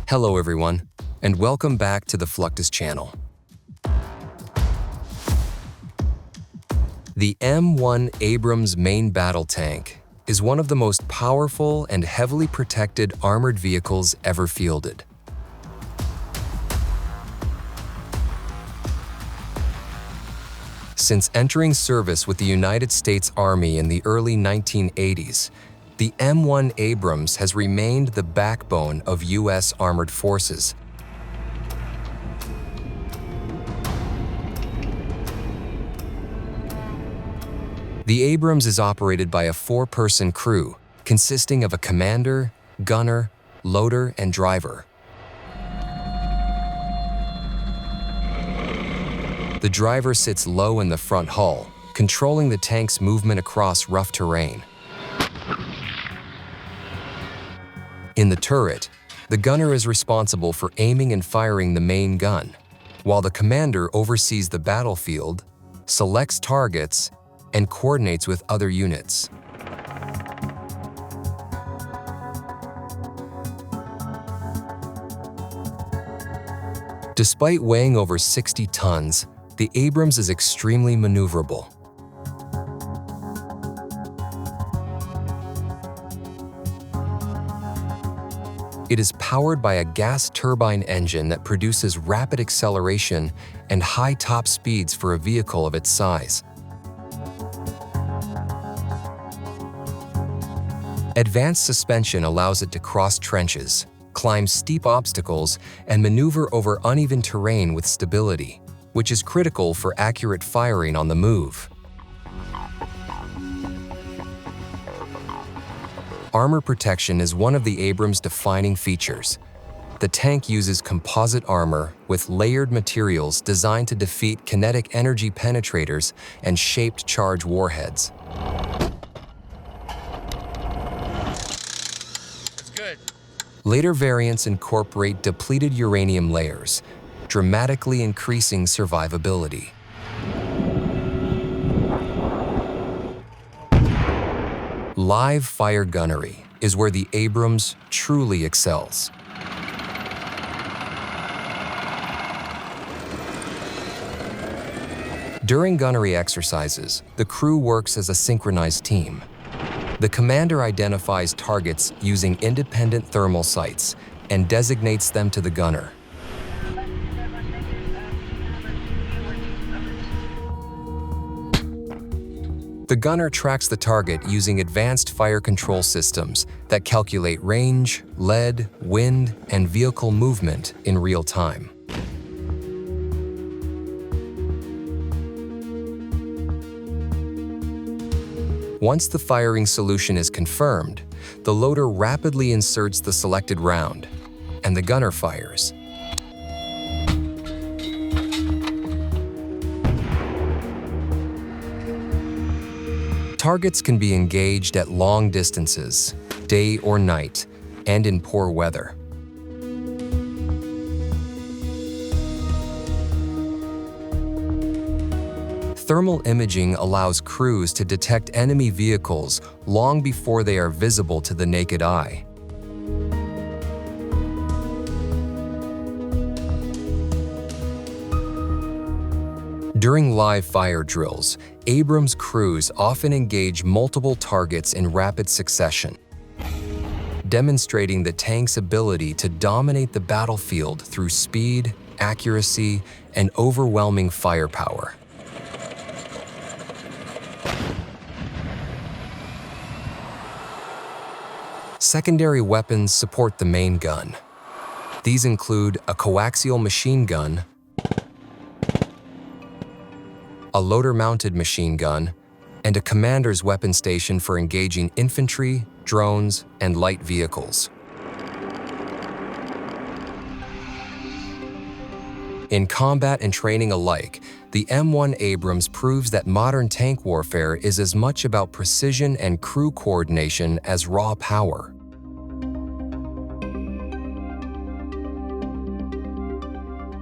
Hello everyone, and welcome back to the Fluctus Channel. The M1 Abrams main battle tank is one of the most powerful and heavily protected armored vehicles ever fielded. Since entering service with the United States Army in the early 1980s, the M1 Abrams has remained the backbone of U.S. armored forces. The Abrams is operated by a four-person crew consisting of a commander, gunner, loader, and driver. The driver sits low in the front hull, controlling the tank's movement across rough terrain. In the turret, the gunner is responsible for aiming and firing the main gun, while the commander oversees the battlefield, selects targets, and coordinates with other units. Despite weighing over 60 tons, the Abrams is extremely maneuverable. It is powered by a gas turbine engine that produces rapid acceleration and high top speeds for a vehicle of its size. Advanced suspension allows it to cross trenches, climb steep obstacles, and maneuver over uneven terrain with stability, which is critical for accurate firing on the move. Armor protection is one of the Abrams' defining features. The tank uses composite armor with layered materials designed to defeat kinetic energy penetrators and shaped charge warheads. That's good. Later variants incorporate depleted uranium layers, dramatically increasing survivability. Live fire gunnery is where the Abrams truly excels. During gunnery exercises, the crew works as a synchronized team. The commander identifies targets using independent thermal sights and designates them to the gunner. The gunner tracks the target using advanced fire control systems that calculate range, lead, wind, and vehicle movement in real time. Once the firing solution is confirmed, the loader rapidly inserts the selected round, and the gunner fires. Targets can be engaged at long distances, day or night, and in poor weather. Thermal imaging allows crews to detect enemy vehicles long before they are visible to the naked eye. During live fire drills, Abrams crews often engage multiple targets in rapid succession, demonstrating the tank's ability to dominate the battlefield through speed, accuracy, and overwhelming firepower. Secondary weapons support the main gun. These include a coaxial machine gun, a loader-mounted machine gun, and a commander's weapon station for engaging infantry, drones, and light vehicles. In combat and training alike, the M1 Abrams proves that modern tank warfare is as much about precision and crew coordination as raw power.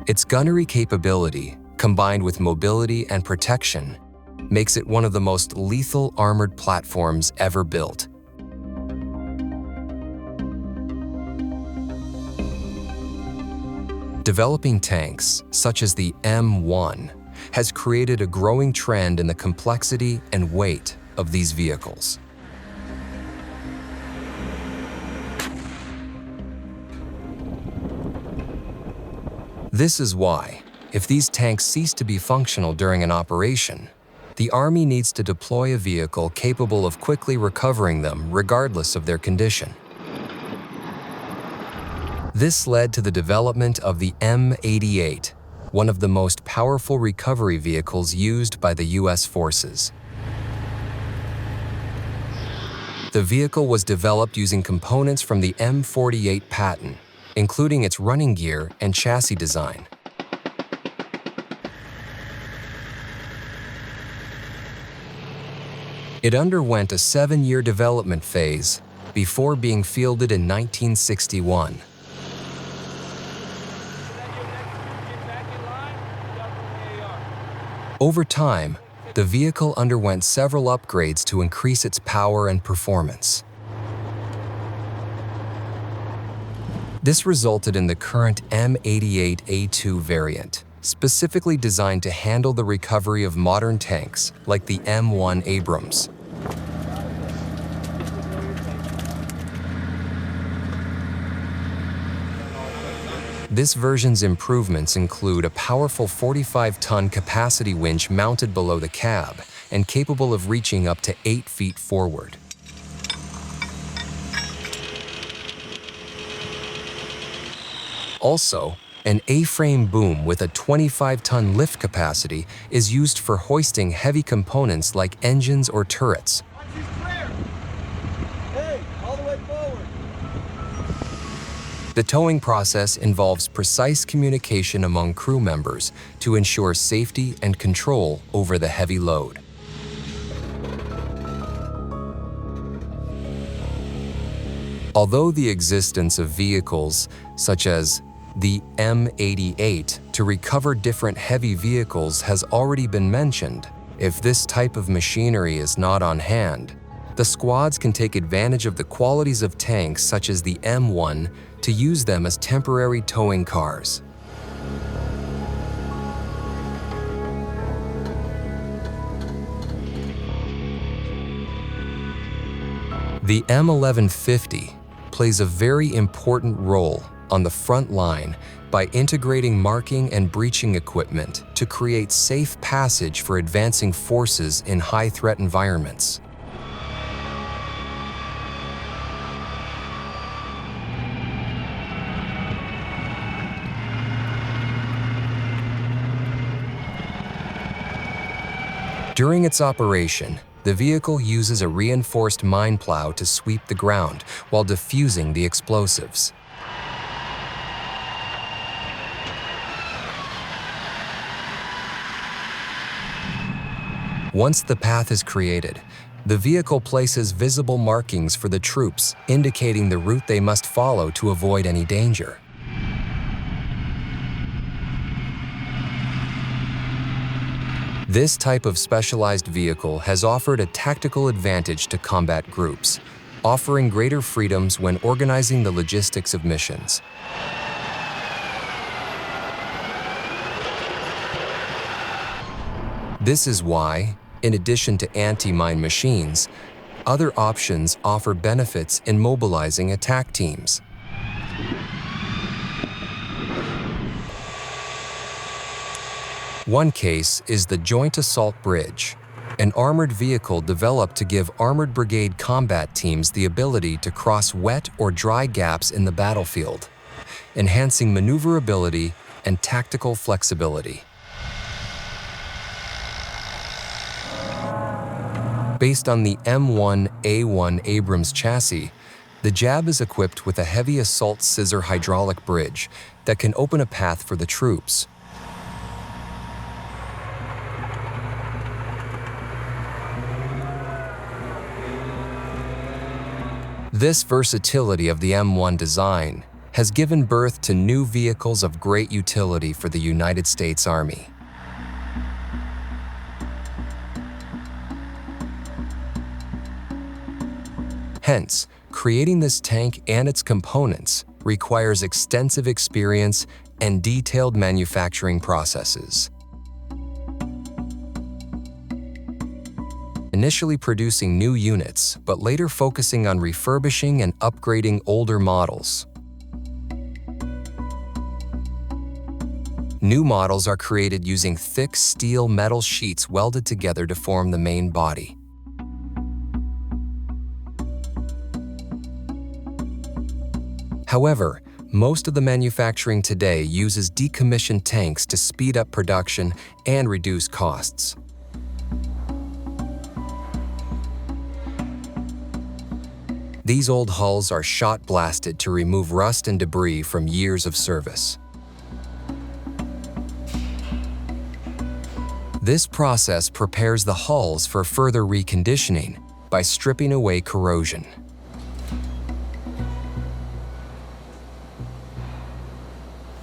Its gunnery capability, combined with mobility and protection, makes it one of the most lethal armored platforms ever built. Developing tanks, such as the M1, has created a growing trend in the complexity and weight of these vehicles. This is why, if these tanks cease to be functional during an operation, the Army needs to deploy a vehicle capable of quickly recovering them regardless of their condition. This led to the development of the M88, one of the most powerful recovery vehicles used by the U.S. forces. The vehicle was developed using components from the M48 patent, including its running gear and chassis design. It underwent a 7-year development phase before being fielded in 1961. Over time, the vehicle underwent several upgrades to increase its power and performance. This resulted in the current M88A2 variant, specifically designed to handle the recovery of modern tanks like the M1 Abrams. This version's improvements include a powerful 45-ton capacity winch mounted below the cab and capable of reaching up to 8 feet forward. Also, an A-frame boom with a 25-ton lift capacity is used for hoisting heavy components like engines or turrets. The towing process involves precise communication among crew members to ensure safety and control over the heavy load. Although the existence of vehicles such as the M88 to recover different heavy vehicles has already been mentioned, if this type of machinery is not on hand, the squads can take advantage of the qualities of tanks such as the M1 to use them as temporary towing cars. The M1150 plays a very important role on the front line by integrating marking and breaching equipment to create safe passage for advancing forces in high-threat environments. During its operation, the vehicle uses a reinforced mine plow to sweep the ground while defusing the explosives. Once the path is created, the vehicle places visible markings for the troops, indicating the route they must follow to avoid any danger. This type of specialized vehicle has offered a tactical advantage to combat groups, offering greater freedoms when organizing the logistics of missions. This is why, in addition to anti-mine machines, other options offer benefits in mobilizing attack teams. One case is the Joint Assault Bridge, an armored vehicle developed to give armored brigade combat teams the ability to cross wet or dry gaps in the battlefield, enhancing maneuverability and tactical flexibility. Based on the M1 Abrams chassis, the Jab is equipped with a heavy assault scissor hydraulic bridge that can open a path for the troops. This versatility of the M1 design has given birth to new vehicles of great utility for the United States Army. Hence, creating this tank and its components requires extensive experience and detailed manufacturing processes. Initially producing new units, but later focusing on refurbishing and upgrading older models. New models are created using thick steel metal sheets welded together to form the main body. However, most of the manufacturing today uses decommissioned tanks to speed up production and reduce costs. These old hulls are shot blasted to remove rust and debris from years of service. This process prepares the hulls for further reconditioning by stripping away corrosion.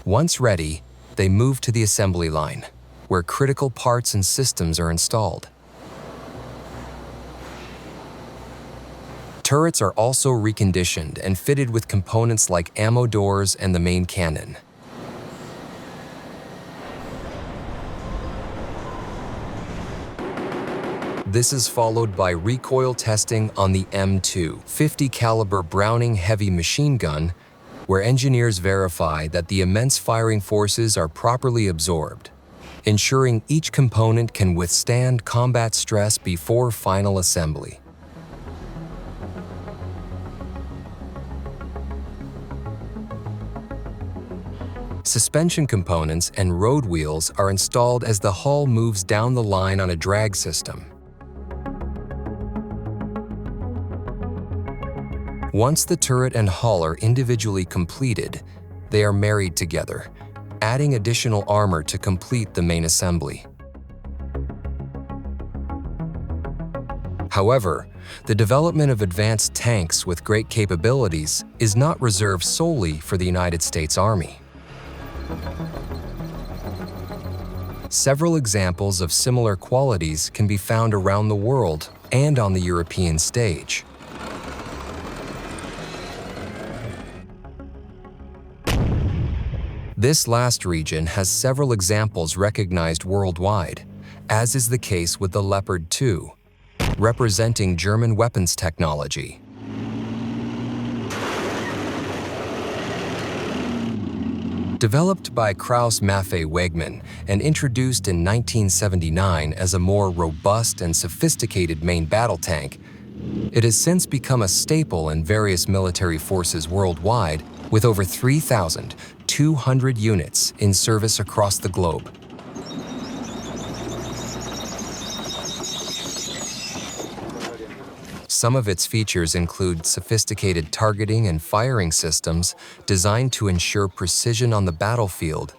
Once ready, they move to the assembly line, where critical parts and systems are installed. Turrets are also reconditioned and fitted with components like ammo doors and the main cannon. This is followed by recoil testing on the M2 50 caliber Browning heavy machine gun, where engineers verify that the immense firing forces are properly absorbed, ensuring each component can withstand combat stress before final assembly. Suspension components and road wheels are installed as the hull moves down the line on a drag system. Once the turret and hull are individually completed, they are married together, adding additional armor to complete the main assembly. However, the development of advanced tanks with great capabilities is not reserved solely for the United States Army. Several examples of similar qualities can be found around the world and on the European stage. This last region has several examples recognized worldwide, as is the case with the Leopard 2, representing German weapons technology. Developed by Krauss Maffei Wegmann and introduced in 1979 as a more robust and sophisticated main battle tank, it has since become a staple in various military forces worldwide, with over 3,200 units in service across the globe. Some of its features include sophisticated targeting and firing systems designed to ensure precision on the battlefield,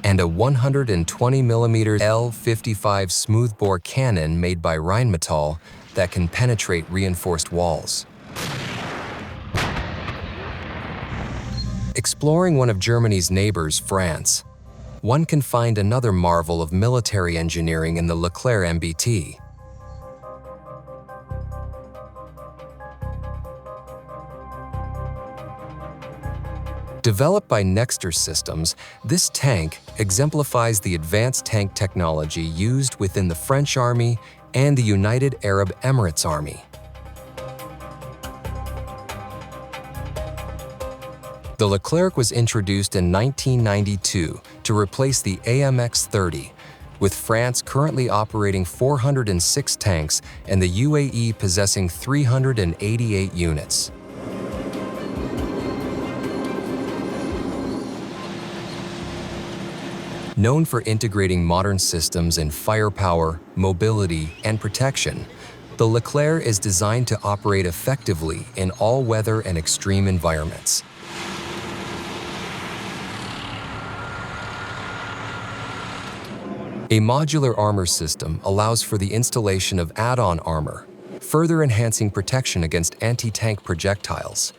and a 120mm L55 smoothbore cannon made by Rheinmetall that can penetrate reinforced walls. Exploring one of Germany's neighbors, France, one can find another marvel of military engineering in the Leclerc MBT. Developed by Nexter Systems, this tank exemplifies the advanced tank technology used within the French Army and the United Arab Emirates Army. The Leclerc was introduced in 1992 to replace the AMX-30, with France currently operating 406 tanks and the UAE possessing 388 units. Known for integrating modern systems in firepower, mobility, and protection, the Leclerc is designed to operate effectively in all weather and extreme environments. A modular armor system allows for the installation of add-on armor, further enhancing protection against anti-tank projectiles.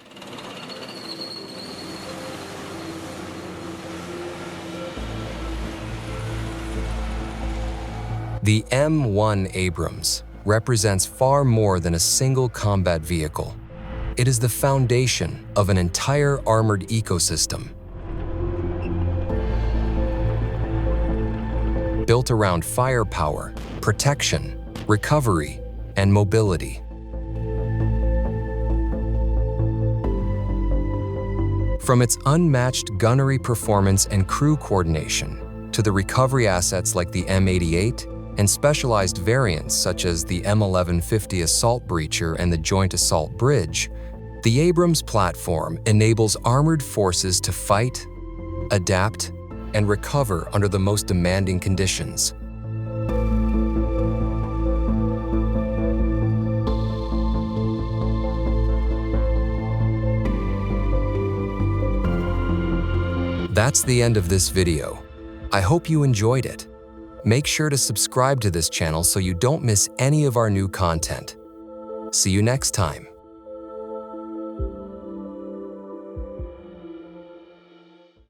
The M1 Abrams represents far more than a single combat vehicle. It is the foundation of an entire armored ecosystem, built around firepower, protection, recovery, and mobility. From its unmatched gunnery performance and crew coordination to the recovery assets like the M88 and specialized variants such as the M1150 assault breacher and the joint assault bridge, the Abrams platform enables armored forces to fight, adapt, and recover under the most demanding conditions. That's the end of this video. I hope you enjoyed it. Make sure to subscribe to this channel so you don't miss any of our new content. See you next time.